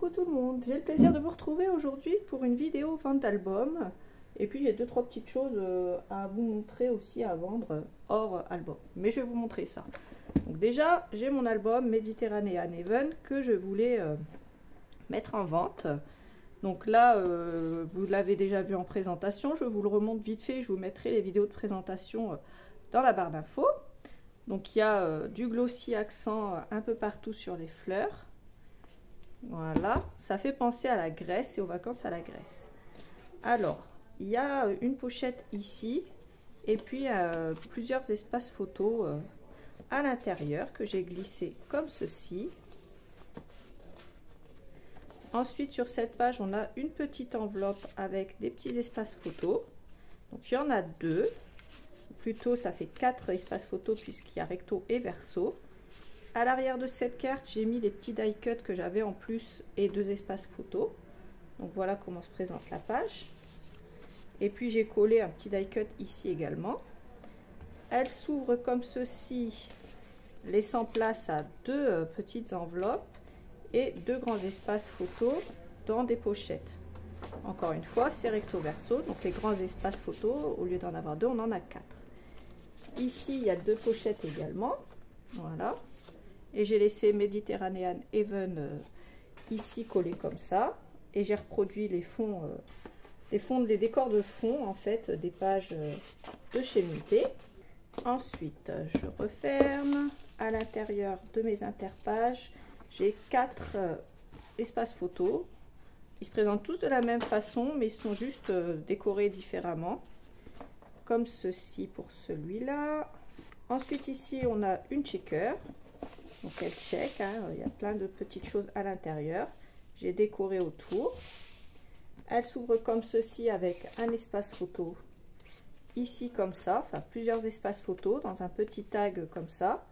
Coucou tout le monde, j'ai le plaisir de vous retrouver aujourd'hui pour une vidéo vente d'album. Et puis j'ai 2-3 petites choses à vous montrer aussi à vendre hors album. Mais je vais vous montrer ça. Donc déjà, j'ai mon album Mediterranean Heaven que je voulais mettre en vente. Donc là, vous l'avez déjà vu en présentation. Je vous le remonte vite fait. Je vous mettrai les vidéos de présentation dans la barre d'infos. Donc il y a du glossy accent un peu partout sur les fleurs. Voilà, ça fait penser à la Grèce et aux vacances à la Grèce. Alors, il y a une pochette ici et puis plusieurs espaces photos à l'intérieur que j'ai glissé comme ceci. Ensuite, sur cette page, on a une petite enveloppe avec des petits espaces photos. Donc, il y en a deux. Plutôt, ça fait 4 espaces photos puisqu'il y a recto et verso. À l'arrière de cette carte, j'ai mis les petits die cuts que j'avais en plus et 2 espaces photos. Donc voilà comment se présente la page. Et puis j'ai collé un petit die cut ici également. Elle s'ouvre comme ceci, laissant place à 2 petites enveloppes et 2 grands espaces photos dans des pochettes. Encore une fois, c'est recto verso, donc les grands espaces photos, au lieu d'en avoir 2, on en a 4. Ici, il y a 2 pochettes également. Voilà. Et j'ai laissé Mediterranean Heaven ici collé comme ça. Et j'ai reproduit les fonds, les décors de fond en fait des pages de chez Minté. Ensuite, je referme. À l'intérieur de mes interpages, j'ai 4 espaces photos. Ils se présentent tous de la même façon, mais ils sont juste décorés différemment. Comme ceci pour celui-là. Ensuite, ici, on a une checker. Donc elle check, hein, il y a plein de petites choses à l'intérieur. J'ai décoré autour. Elle s'ouvre comme ceci avec un espace photo ici comme ça, enfin plusieurs espaces photos dans un petit tag comme ça.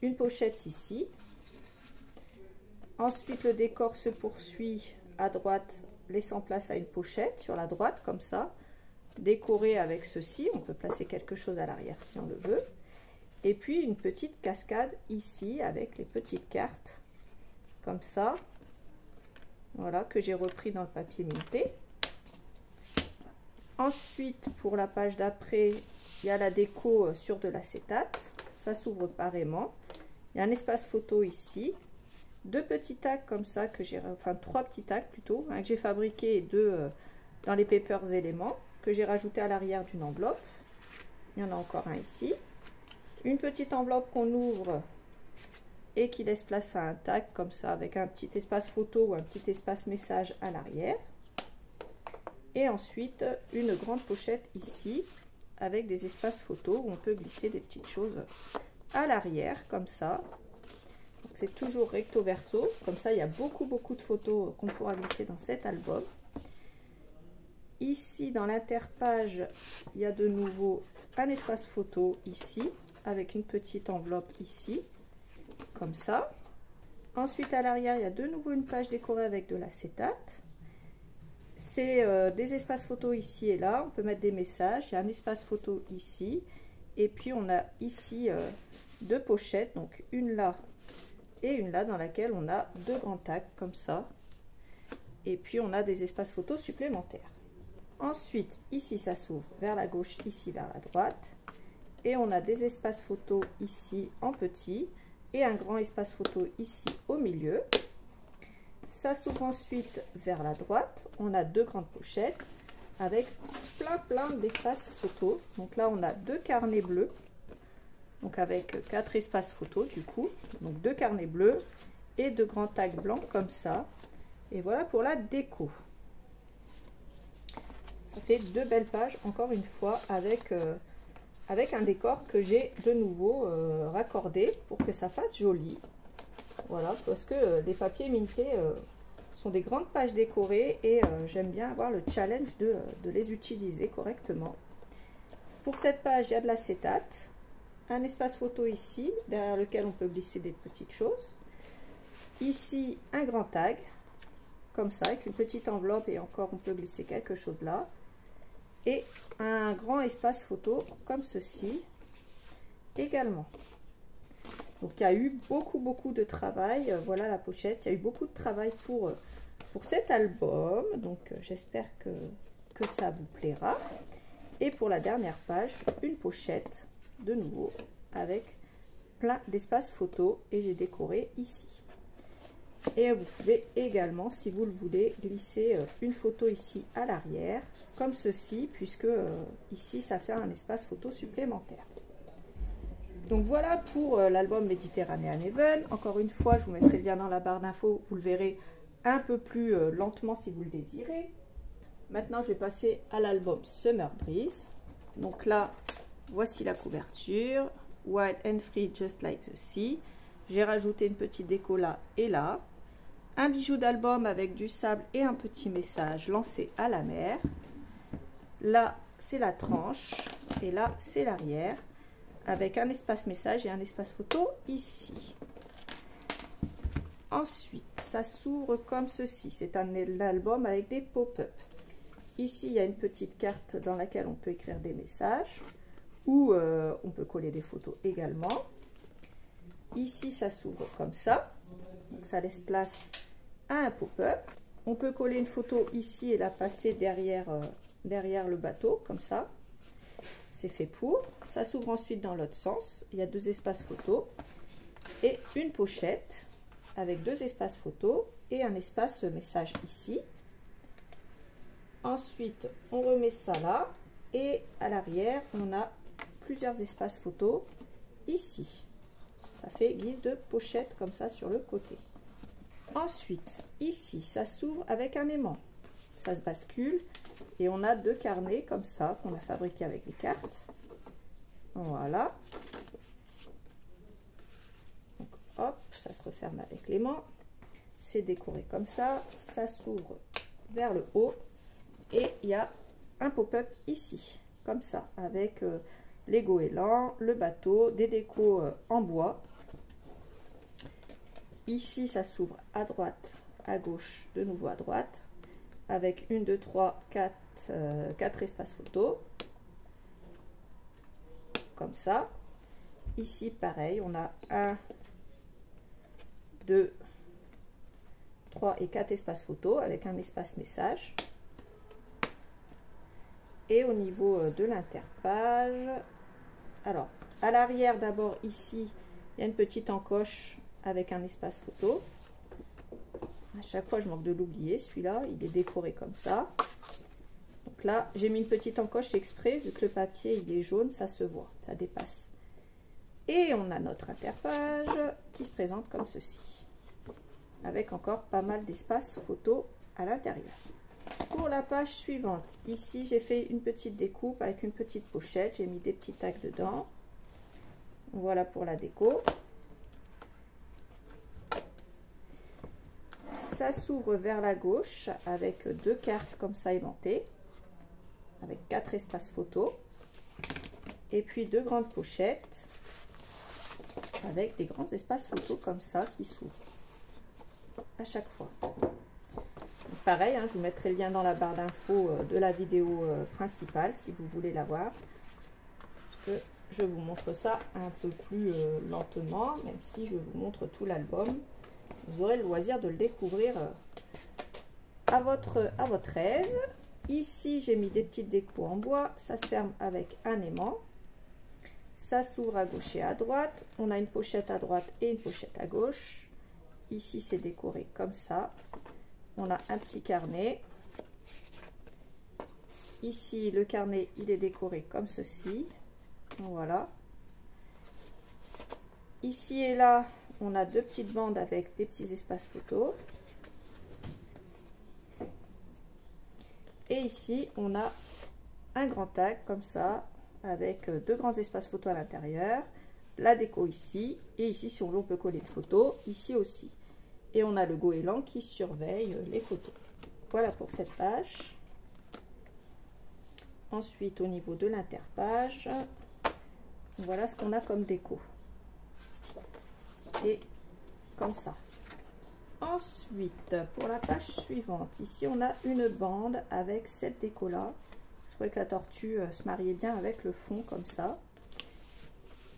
Une pochette ici. Ensuite le décor se poursuit à droite, laissant place à une pochette sur la droite comme ça. Décoré avec ceci, on peut placer quelque chose à l'arrière si on le veut. Et puis une petite cascade ici avec les petites cartes comme ça. Voilà, que j'ai repris dans le papier Minté. Ensuite, pour la page d'après, il y a la déco sur de l'acétate. Ça s'ouvre pareillement. Il y a un espace photo ici. 2 petits tags comme ça que j'ai, enfin 3 petits tags plutôt, un que j'ai fabriqué et 2 dans les papers éléments que j'ai rajouté à l'arrière d'une enveloppe. Il y en a encore un ici. Une petite enveloppe qu'on ouvre et qui laisse place à un tag comme ça avec un petit espace photo ou un petit espace message à l'arrière. Et ensuite une grande pochette ici avec des espaces photos où on peut glisser des petites choses à l'arrière comme ça. C'est toujours recto verso, comme ça il y a beaucoup de photos qu'on pourra glisser dans cet album. Ici dans l'interpage, il y a de nouveau un espace photo ici avec une petite enveloppe ici, comme ça. Ensuite à l'arrière, il y a de nouveau une page décorée avec de l'acétate. C'est des espaces photos ici et là, on peut mettre des messages. Il y a un espace photo ici, et puis on a ici 2 pochettes, donc une là et une là, dans laquelle on a 2 grands tags comme ça. Et puis on a des espaces photos supplémentaires. Ensuite, ici ça s'ouvre vers la gauche, ici vers la droite. Et on a des espaces photos ici en petit et un grand espace photo ici au milieu. Ça s'ouvre ensuite vers la droite. On a 2 grandes pochettes avec plein d'espaces photos. Donc là on a 2 carnets bleus. Donc avec 4 espaces photos du coup. Donc 2 carnets bleus et 2 grands tags blancs comme ça. Et voilà pour la déco. Ça fait 2 belles pages encore une fois avec un décor que j'ai de nouveau raccordé pour que ça fasse joli. Voilà, parce que les papiers Minté sont des grandes pages décorées et j'aime bien avoir le challenge de les utiliser correctement. Pour cette page, il y a de l'acétate, un espace photo ici, derrière lequel on peut glisser des petites choses. Ici, un grand tag, comme ça, avec une petite enveloppe et encore on peut glisser quelque chose là. Et un grand espace photo comme ceci également. Donc il y a eu beaucoup de travail. Voilà la pochette, il y a eu beaucoup de travail pour pour cet album. Donc j'espère que ça vous plaira. Et pour la dernière page, une pochette de nouveau avec plein d'espaces photos et j'ai décoré ici. Et vous pouvez également, si vous le voulez, glisser une photo ici à l'arrière, comme ceci, puisque ici ça fait un espace photo supplémentaire. Donc voilà pour l'album Mediterranean Heaven. Encore une fois, je vous mettrai le lien dans la barre d'infos, vous le verrez un peu plus lentement si vous le désirez. Maintenant, je vais passer à l'album Summer Breeze. Donc là, voici la couverture. Wild and free, just like the sea. J'ai rajouté une petite déco là et là. Un bijou d'album avec du sable et un petit message lancé à la mer. Là, c'est la tranche. Et là, c'est l'arrière. Avec un espace message et un espace photo ici. Ensuite, ça s'ouvre comme ceci. C'est un album avec des pop-up. Ici, il y a une petite carte dans laquelle on peut écrire des messages. Ou on peut coller des photos également. Ici, ça s'ouvre comme ça. Donc, ça laisse place à un pop-up. On peut coller une photo ici et la passer derrière le bateau, comme ça. C'est fait pour. Ça s'ouvre ensuite dans l'autre sens. Il y a deux espaces photos. Et une pochette avec deux espaces photos et un espace message ici. Ensuite, on remet ça là. Et à l'arrière, on a plusieurs espaces photos ici. Ça fait guise de pochette comme ça sur le côté. Ensuite, ici, ça s'ouvre avec un aimant. Ça se bascule et on a deux carnets comme ça qu'on a fabriqués avec les cartes. Voilà. Donc, hop, ça se referme avec l'aimant. C'est décoré comme ça. Ça s'ouvre vers le haut et il y a un pop-up ici, comme ça, avec les goélands, le bateau, des décos en bois. Ici, ça s'ouvre à droite, à gauche, de nouveau à droite, avec 1, 2, 3, 4 espaces photos. Comme ça. Ici, pareil, on a 1, 2, 3 et 4 espaces photos avec un espace message. Et au niveau de l'interpage, alors à l'arrière d'abord ici, il y a une petite encoche avec un espace photo. À chaque fois je manque de l'oublier, celui-là il est décoré comme ça. Donc là j'ai mis une petite encoche exprès, vu que le papier il est jaune, ça se voit, ça dépasse. Et on a notre interpage qui se présente comme ceci, avec encore pas mal d'espace photo à l'intérieur. Pour la page suivante, ici j'ai fait une petite découpe avec une petite pochette, j'ai mis des petits tags dedans. Voilà pour la déco. Ça s'ouvre vers la gauche avec deux cartes comme ça aimantées, avec 4 espaces photos. Et puis deux grandes pochettes avec des grands espaces photos comme ça qui s'ouvrent à chaque fois. Pareil, hein, je vous mettrai le lien dans la barre d'infos de la vidéo principale si vous voulez la voir. Parce que je vous montre ça un peu plus lentement, même si je vous montre tout l'album. Vous aurez le loisir de le découvrir à votre aise. Ici, j'ai mis des petites décos en bois. Ça se ferme avec un aimant. Ça s'ouvre à gauche et à droite. On a une pochette à droite et une pochette à gauche. Ici, c'est décoré comme ça. On a un petit carnet. Ici, le carnet, il est décoré comme ceci. Voilà. Ici et là, on a deux petites bandes avec des petits espaces photos. Et ici, on a un grand tag comme ça, avec deux grands espaces photos à l'intérieur. La déco ici. Et ici, si on veut, on peut coller une photo. Ici aussi. Et on a le goéland qui surveille les photos. Voilà pour cette page. Ensuite, au niveau de l'interpage, voilà ce qu'on a comme déco. Et comme ça. Ensuite, pour la page suivante, ici on a une bande avec cette déco là. Je trouvais que la tortue se mariait bien avec le fond comme ça.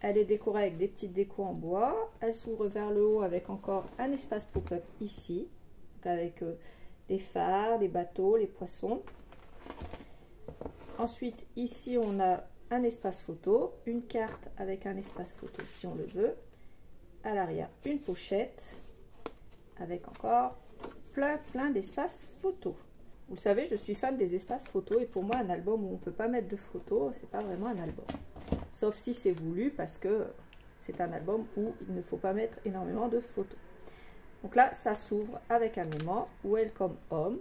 Elle est décorée avec des petites décos en bois. Elle s'ouvre vers le haut avec encore un espace pop-up ici, donc avec les phares, les bateaux, les poissons. Ensuite, ici, on a un espace photo, une carte avec un espace photo si on le veut. À l'arrière, une pochette avec encore plein d'espaces photos. Vous le savez, je suis fan des espaces photos et pour moi, un album où on ne peut pas mettre de photos, c'est pas vraiment un album. Sauf si c'est voulu parce que c'est un album où il ne faut pas mettre énormément de photos. Donc là, ça s'ouvre avec un aimant, Welcome Home.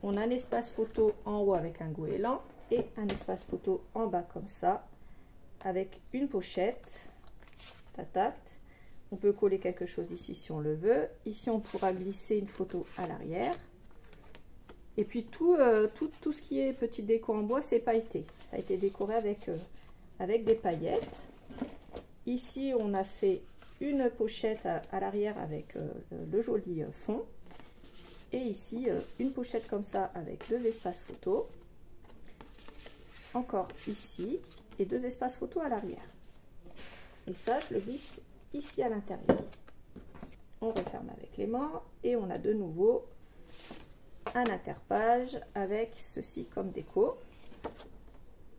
On a un espace photo en haut avec un goéland et un espace photo en bas comme ça, avec une pochette, tatate. On peut coller quelque chose ici si on le veut. Ici, on pourra glisser une photo à l'arrière. Et puis tout ce qui est petite déco en bois, c'est pailleté. Ça a été décoré avec des paillettes. Ici, on a fait une pochette à l'arrière avec le joli fond. Et ici, une pochette comme ça avec 2 espaces photos. Encore ici, et 2 espaces photos à l'arrière. Et ça, je le glisse ici à l'intérieur. On referme avec l'aimant et on a de nouveau un interpage avec ceci comme déco.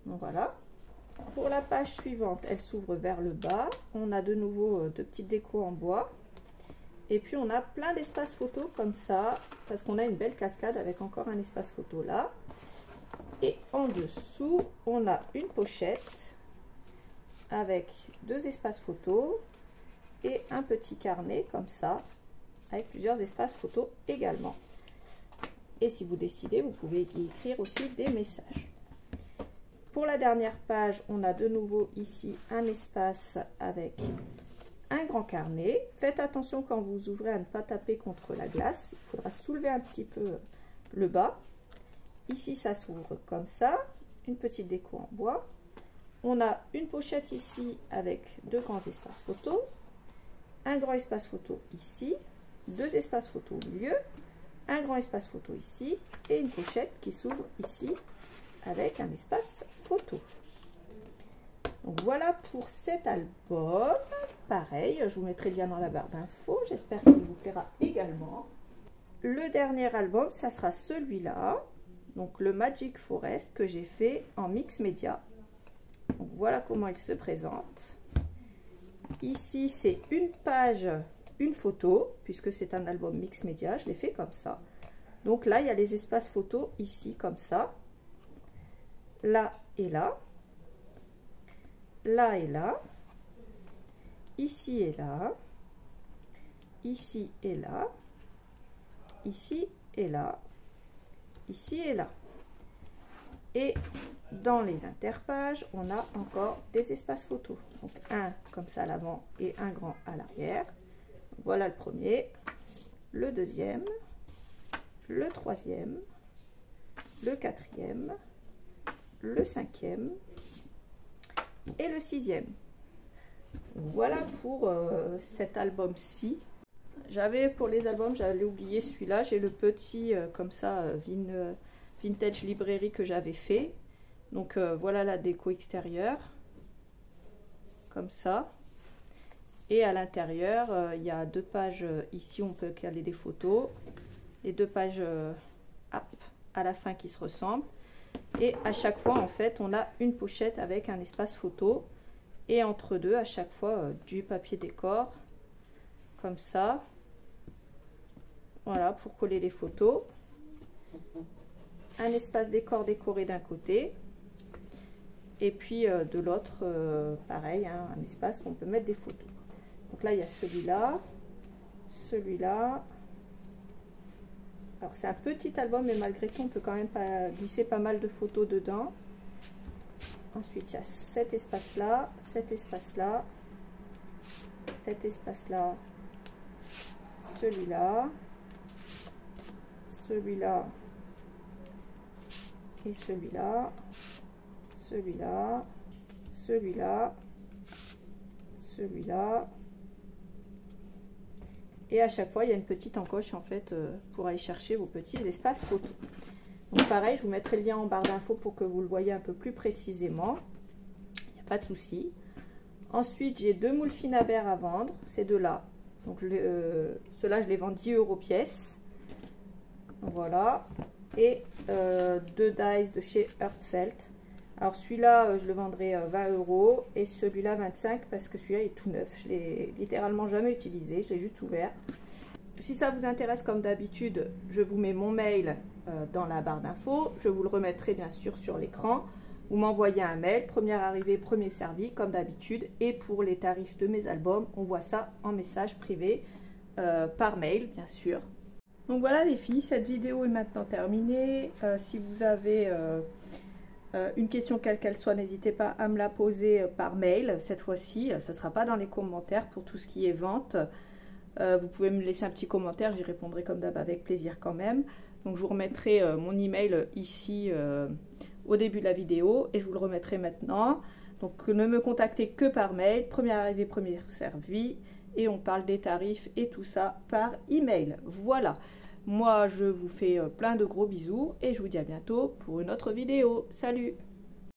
Donc voilà. Pour la page suivante, elle s'ouvre vers le bas. On a de nouveau 2 petites décos en bois. Et puis on a plein d'espaces photos comme ça, parce qu'on a une belle cascade avec encore un espace photo là. Et en dessous, on a une pochette avec 2 espaces photos et un petit carnet comme ça, avec plusieurs espaces photos également. Et si vous décidez, vous pouvez y écrire aussi des messages. Pour la dernière page, on a de nouveau ici un espace avec un grand carnet. Faites attention quand vous ouvrez à ne pas taper contre la glace. Il faudra soulever un petit peu le bas. Ici, ça s'ouvre comme ça. Une petite déco en bois. On a une pochette ici avec 2 grands espaces photo. Un grand espace photo ici. 2 espaces photo au milieu. Un grand espace photo ici. Et une pochette qui s'ouvre ici avec un espace photo. Donc voilà pour cet album. Pareil, je vous mettrai le lien dans la barre d'infos. J'espère qu'il vous plaira également. Le dernier album, ça sera celui-là. Donc le Magic Forest que j'ai fait en mix média. Donc voilà comment il se présente. Ici, c'est une page, une photo, puisque c'est un album mix média. Je l'ai fait comme ça. Donc là, il y a les espaces photos ici, comme ça. Là et là. Là et là. Ici et là. Ici et là. Ici et là. Ici et là. Et dans les interpages, on a encore des espaces photos. Donc un comme ça à l'avant et un grand à l'arrière. Voilà le premier, le deuxième, le troisième, le quatrième, le cinquième et le sixième. Voilà pour cet album-ci. J'avais pour les albums, j'avais oublié celui-là. J'ai le petit comme ça vintage librairie que j'avais fait. Donc voilà la déco extérieure comme ça. Et à l'intérieur, il y a 2 pages ici, on peut caler des photos. Les 2 pages à la fin qui se ressemblent. Et à chaque fois, en fait, on a une pochette avec un espace photo. Et entre deux, à chaque fois, du papier décor. Comme ça. Voilà, pour coller les photos. Un espace décor décoré d'un côté. Et puis de l'autre, pareil, hein, un espace où on peut mettre des photos. Donc là, il y a celui-là, celui-là. Alors, c'est un petit album, mais malgré tout, on peut quand même glisser pas mal de photos dedans. Ensuite, il y a cet espace-là, cet espace-là, cet espace-là, celui-là, celui-là et celui-là, celui-là, celui-là, celui-là. Et à chaque fois, il y a une petite encoche en fait pour aller chercher vos petits espaces photos. Donc pareil, je vous mettrai le lien en barre d'infos pour que vous le voyez un peu plus précisément. Il n'y a pas de souci. Ensuite, j'ai 2 moules Finabert à vendre, ces deux-là. Donc ceux-là, je les vends 10 € pièce. Voilà. Et 2 dies de chez Heartfelt. Alors celui-là, je le vendrai 20 € et celui-là 25 parce que celui-là est tout neuf. Je l'ai littéralement jamais utilisé, je l'ai juste ouvert. Si ça vous intéresse, comme d'habitude, je vous mets mon mail dans la barre d'infos. Je vous le remettrai bien sûr sur l'écran. Vous m'envoyez un mail, première arrivée, premier servi, comme d'habitude. Et pour les tarifs de mes albums, on voit ça en message privé par mail, bien sûr. Donc voilà les filles, cette vidéo est maintenant terminée. Si vous avez une question quelle qu'elle soit, n'hésitez pas à me la poser par mail. Cette fois-ci, ça ne sera pas dans les commentaires pour tout ce qui est vente. Vous pouvez me laisser un petit commentaire, j'y répondrai comme d'hab avec plaisir quand même. Donc je vous remettrai mon email ici au début de la vidéo et je vous le remettrai maintenant. Donc ne me contactez que par mail, première arrivée, premier servi, et on parle des tarifs et tout ça par email. Voilà, moi je vous fais plein de gros bisous et je vous dis à bientôt pour une autre vidéo. Salut!